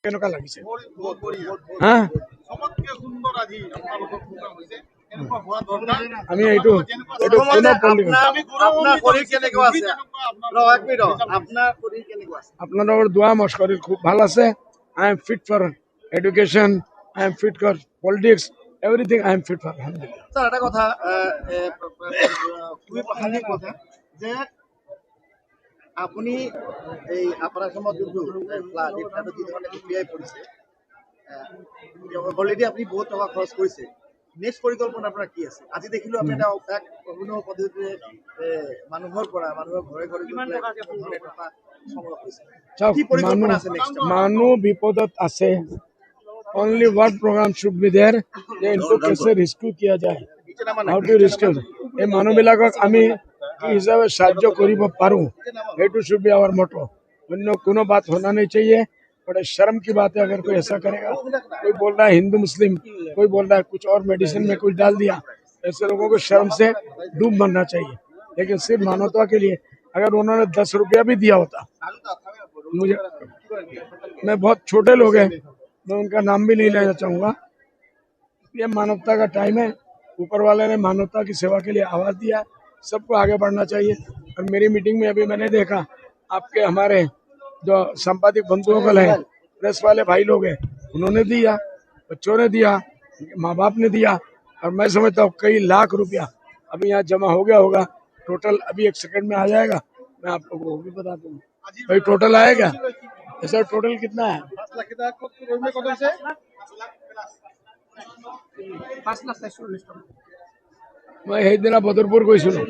কেনেকুৱা লাগিছে হা আমি এইটো এইটো আপোনালোকৰ দোৱা মোৰ শৰীৰ খুব ভাল আছে I am fit for education I am fit for politics everything I am fit for sir একটা কথা খুবই প্ৰাসঙ্গিক কথা যে আপুনি এই আপনাৰ সময় যোনটো ফ্লাড এই ফ্লাডত যি ধৰণে উটিয়াই পৰিছে অলৰেডি আপুনি বহুত টকা খৰচ কৰিছে নেক্সট পৰিকল্পনা আপোনাৰ কি আছে আজি দেখিলো আপুনি এটা এক অভিনৱ পদ্ধতিৰে মানুহৰ ঘৰে ঘৰে টকা সংগ্ৰহ কৰিছে কি পৰিকল্পনা আছে নেক্সট মানুহ বিপদত আছে only what program should be there যে ইনকো কেসে রেস্কিউ কিয়া যায় হাউ টু রেস্কিউ এই মানুহবিলাকক আমি কি হিসাবে সাহায্য কৰিব পাৰো সেইটো should be our motto अन्य कोनो बात होना नहीं चाहिए बड़े शर्म की बात है अगर कोई ऐसा करेगा कोई बोल रहा है हिंदू मुस्लिम कोई बोल रहा है कुछ और मेडिसिन में कुछ डाल दिया ऐसे लोगों को शर्म से डूब मरना चाहिए लेकिन सिर्फ मानवता के लिए अगर उन्होंने 10 रुपया भी दिया होता मुझे मैं बहुत छोटे लोग हैं मैं उनका नाम भी नहीं लेना चाहूँगा ये मानवता का टाइम है ऊपर वाले ने मानवता की सेवा के लिए आवाज दिया सबको आगे बढ़ना चाहिए और मेरी मीटिंग में अभी मैंने देखा आपके हमारे जो संपादक बंधुओं है प्रेस वाले भाई लोग हैं उन्होंने दिया बच्चों ने दिया माँ बाप ने दिया और मैं समझता हूँ कई लाख रुपया अभी यहाँ जमा हो गया होगा टोटल अभी 1 सेकंड में आ जाएगा मैं आप लोगों को भी बता दूँ भाई टोटल आएगा ऐसा टोटल कितना है 5 লাখ 440 টাকা मैं সেইদিনা বদরপুর গৈছিলো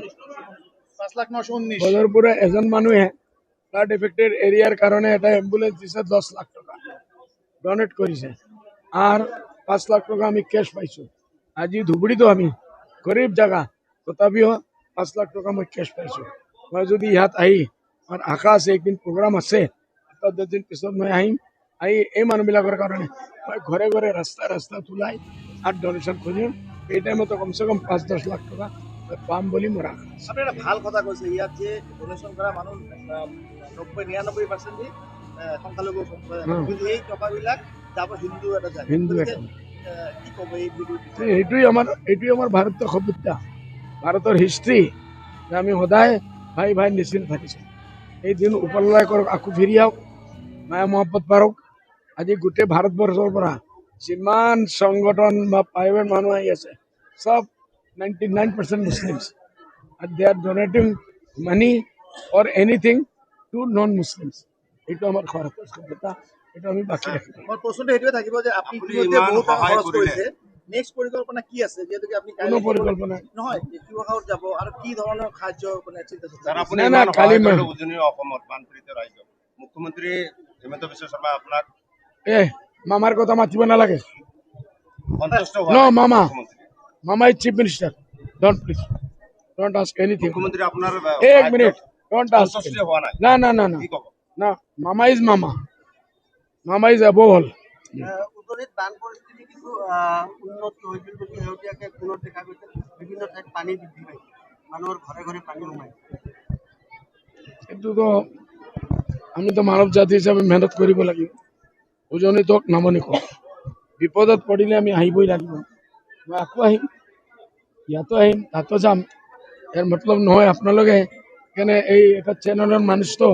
5,919 বদরপুরে এজন মানুহে ফ্লাড এফেক্টেড এরিয়ার কারণে এটা অ্যাম্বুলেন্স দিছে 10 লাখ টাকা ডোনেট করেছে আর 5 লাখ টাকা আমি ক্যাশ পাইছো আজি ধুবুড়িতো আমি গরিব জায়গা তথাপিও 5 লাখ টাকা মই ক্যাশ পাইছো মই যদি ইয়াত আহি আর আশা আছে একদিন প্রোগ্রাম আছে 10 দিন পিছত মই আহিম আহি এই মানুহবিলাকৰ কাৰণে মই ঘৰে ঘৰে ৰাস্তা ৰাস্তা তুলাই আর ডোনেশন খুঁজিম এই টাইমত কমসে কম 5-10 লাখ টাকা পাম বুলি মোৰ আশা আছে। আপনি একটা ভাল কথা কৈছে ইয়াত যে ডোনেশন করা মানুষ 90-99% সংখ্যালঘু কিন্তু এই টকাবিলাক যাব হিন্দু এটা জাতি হিন্দু গতিকে, এটা কি ক'ব এই এইটোৱেই আমাৰ ভাৰতৰ সভ্যতা ভাৰতৰ হিষ্ট্ৰী যে আমি সদায় ভাই ভাই নিশ্চিন্ত থাকিছো এই দিন উপলব্ধ কৰক আকৌ ফিৰি আহক মায়া মহব্বত বাঢ়ক আজি গোটেই ভাৰতবৰ্ষৰ পৰা যিমান সংগঠন বা প্ৰাইভেট মানুহ আহি আছে সব 99% Muslims and they are donating money or anything to non-Muslims. এইটো আমাৰ ভাৰতৰ সভ্যতা এইটো আমি বাকি ৰাখিম মোৰ প্ৰশ্নটো সেইটোৱে থাকিব যে আপুনি ইতিমধ্যে বহুত টকা খৰচ কৰিছে নেক্সট পৰিকল্পনা কি আছে যেহেতু আপুনি কোনো পৰিকল্পনা নহয় শিৱসাগৰত যাব আৰু কি ধৰণৰ সাহায্য মানে চিন্তা চৰ্চা কালি উজনি অসমত বানপীড়িত ৰাজ্য মুখ্যমন্ত্ৰী হিমন্ত বিশ্ব শৰ্মা আপোনাক মামাৰ কথা মাতিব নালাগে সন্তুষ্ট No, হোৱা Mama. মুখ্যমন্ত্ৰী Mama is chief minister. Don't ask anything. মুখ্যমন্ত্ৰী আপোনাৰ एक मिनट. Don't ask. সন্তুষ্ট হোৱা নাই No. কি ক'ব No. Mama is Mama. Mama is above all. উজনিত বান পৰিস্থিতি কিছু উন্নতি হৈছিল বুলি শেহতীয়াকৈ পুনৰ দেখা গৈছে বিভিন্ন ঠাইত পানী বৃদ্ধি পাইছে মানুহৰ ঘৰে ঘৰে পানী সোমাইছে এইটোতো আমিতো মানৱ জাতি হিচাপে মেহনত কৰিব লাগিব উজনিতক নামনি কওক বিপদত পৰিলে আমি আহিবই লাগিব মই আকৌ আহিম ইয়াতো আহিম তাতো যাম ইয়াৰ মতলব নহয় আপোনালোকে সেইকাৰণে এই এটা চেনেলৰ মানুহটো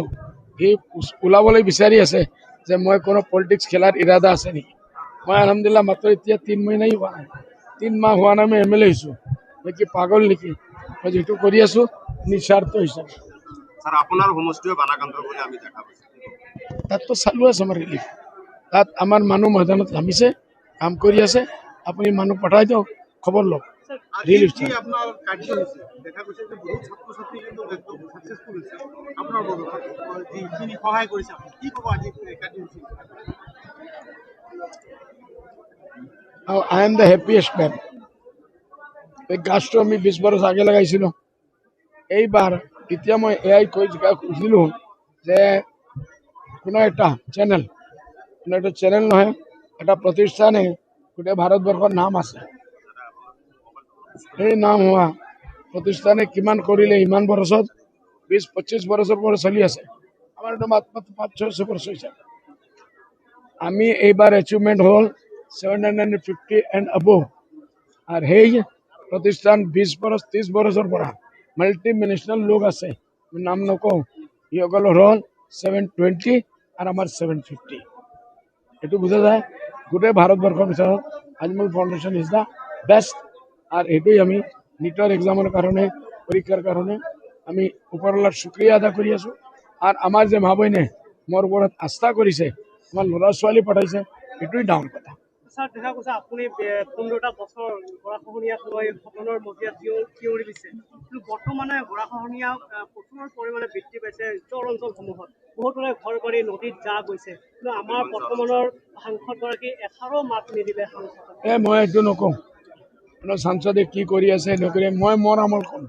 সি ওলাবলৈ বিচাৰি আছে যে মই কোনো পলিটিক্স খেলাৰ ইৰাদা আছে নেকি মই আলহামদুলিল্লাহ মাত্ৰ এতিয়া 3 মহিনাই হোৱা নাই 3 মাহ হোৱা নাই মই MLA হৈছোঁ মই কি পাগল নেকি মই যিটো কৰি আছোঁ নিস্বাৰ্থ হিচাপে স্যাৰ আপোনাৰ সমষ্টিও বানাকান্ত বুলি আমি দেখা পাইছো তাততো চালু আছে আমাৰ ৰিলিফ তাত আমাৰ মানুহ ময়দানত নামিছে কাম কৰি আছে আপুনি মানুহ পঠাই দিয়ক খবৰ লওক ৰিলিফ আপোনাৰ কাৰ্য হৈছে দেখা গৈছে যে বহুত ছাত্ৰ ছাত্ৰী কিন্তু একদম সাকসেসফুল হৈছে আপোনাৰ যিখিনি সহায় কৰিছে কি ক'ব আজি কাৰ্যসূচী I am the happiest man এই গাছটো আমি 20 বছৰ আগে লগাইছিলোঁ এইবাৰ এতিয়া মই এআই কৈ খুজিলোঁ যে কোনো এটা চেনেল নহয় এটা প্ৰতিষ্ঠানে গোটেই ভাৰতবৰ্ষৰ নাম আছে এই নাম হোৱা প্ৰতিষ্ঠানে কিমান কৰিলে ইমান বছৰত 20-25 বছৰ পৰা চলি আছে আমাৰ একদম 500-600 বছৰ হৈছে আমি এইবাৰ এচিভমেণ্ট হ'ল 750 এণ্ড above আৰু সেই প্ৰতিষ্ঠান 20 বছৰ 30 বছৰৰ পৰা মাল্টি নেশ্যনেল লোক আছে মই নাম নকওঁ সিসকলৰ হ'ল 720 আৰু আমাৰ 750 এইটো বুজা যায় গোটেই ভাৰতবৰ্ষৰ ভিতৰত Ajmal foundation is the best আৰু এইটোৱেই আমি নিটৰ এক্সামৰ কাৰণে পৰীক্ষাৰ কাৰণে আমি ওপৰৱালাৰ শুক্ৰিয়া আদা কৰি আছোঁ আৰু আমাৰ যে মা বহিনে মোৰ ওপৰত আস্থা কৰিছে আমাৰ ল'ৰা ছোৱালী পঠাইছে এইটোৱেই ডাঙৰ কথা স্যাৰ দেখা গৈছে আপুনি 15টা বছৰ গৰাখহনীয়াক লৈ সদনৰ মজিয়াত থিয়ৰি দিছে কিন্তু বৰ্তমানে গৰাখহনীয়া প্ৰচুৰ পৰিমাণে বৃদ্ধি পাইছে উত্তৰ অঞ্চলসমূহত বহুতৰে ঘৰ বাৰী নদীত জাহ গৈছে কিন্তু আমাৰ বৰ্তমানৰ সাংসদগৰাকী এষাৰো মাত নিদিলে সাংসদ মই এইটো নকওঁ সাংসদে কি কৰি আছে নকৰি মই মোৰ আমল ক'ম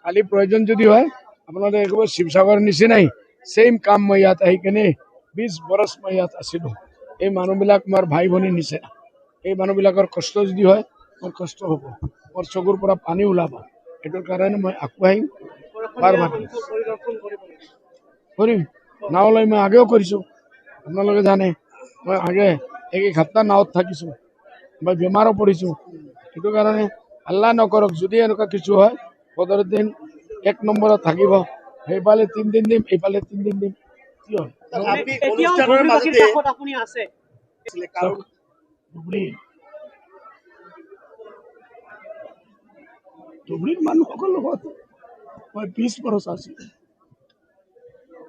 খালি প্ৰয়োজন যদি হয় আপোনালোকে একেবাৰে শিৱসাগৰৰ নিচিনাই ছেইম কাম মই ইয়াত আহি কেনে 20 বছৰ মই ইয়াত আছিলোঁ এই মানুহবিলাক মোৰ ভাই ভনীৰ নিচিনা এই মানুহবিলাকৰ কষ্ট যদি হয় মোৰ কষ্ট হ'ব মোৰ চকুৰ পৰা পানী ওলাব এইটোৰ কাৰণে মই আকৌ আহিম বাৰ বাৰ কৰিম নাও লৈ মই আগেও কৰিছোঁ আপোনালোকে জানে মই আগে এক সপ্তাহ নাৱত থাকিছোঁ মই বেমাৰো পৰিছোঁ সেইটো কাৰণে আল্লাহ নকৰক যদি এনেকুৱা কিছু হয় 15 দিন 1 নম্বৰত থাকিব সেইফালে 3 দিন দিম এইফালে 3 দিন দিম কি হয় আপনি অনুষ্ঠানৰ মাজতে আপুনি আছে কাৰণ ধুবুৰীৰ মানুহসকলৰ লগত মই 20 বছৰ আছিলোঁ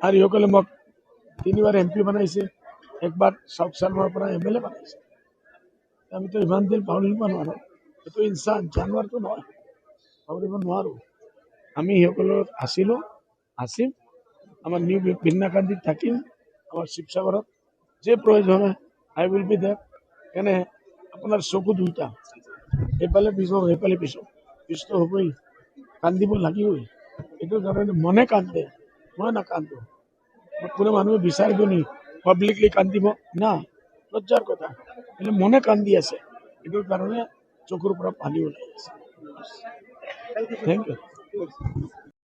আৰু ইসকলে মোক 3 বাৰ MP বনাইছে একবাৰ চাউচালমাৰ পৰা MLA বনাইছে আমিতো ইমান দিন পাহৰিব নোৱাৰোঁ এইটো ইনচান জানুৱাৰটো নহয় পাহৰিব নোৱাৰোঁ আমি সিসকলৰ আছিলোঁ আছিম আমাৰ নিউ বিনাকান্দিত থাকিম আমাৰ শিৱসাগৰত যে প্ৰয়োজন হয় আই উইল বি দেয়াৰ কেনে আপোনাৰ চকু দুটা এইফালে পিছক সেইফালে পিছটো হ'বই কান্দিব লাগিবই এইটোৰ কাৰণে মনে কান্দে মই নাকান্দো কোনো মানুহে বিচাৰিব নি পাব্লিকলি কান্দিব না লজ্জাৰ কথা কিন্তু মনে কান্দি আছে এইটোৰ কাৰণে চকুৰ পৰা পানী ওলাই আছে থেংক ইউ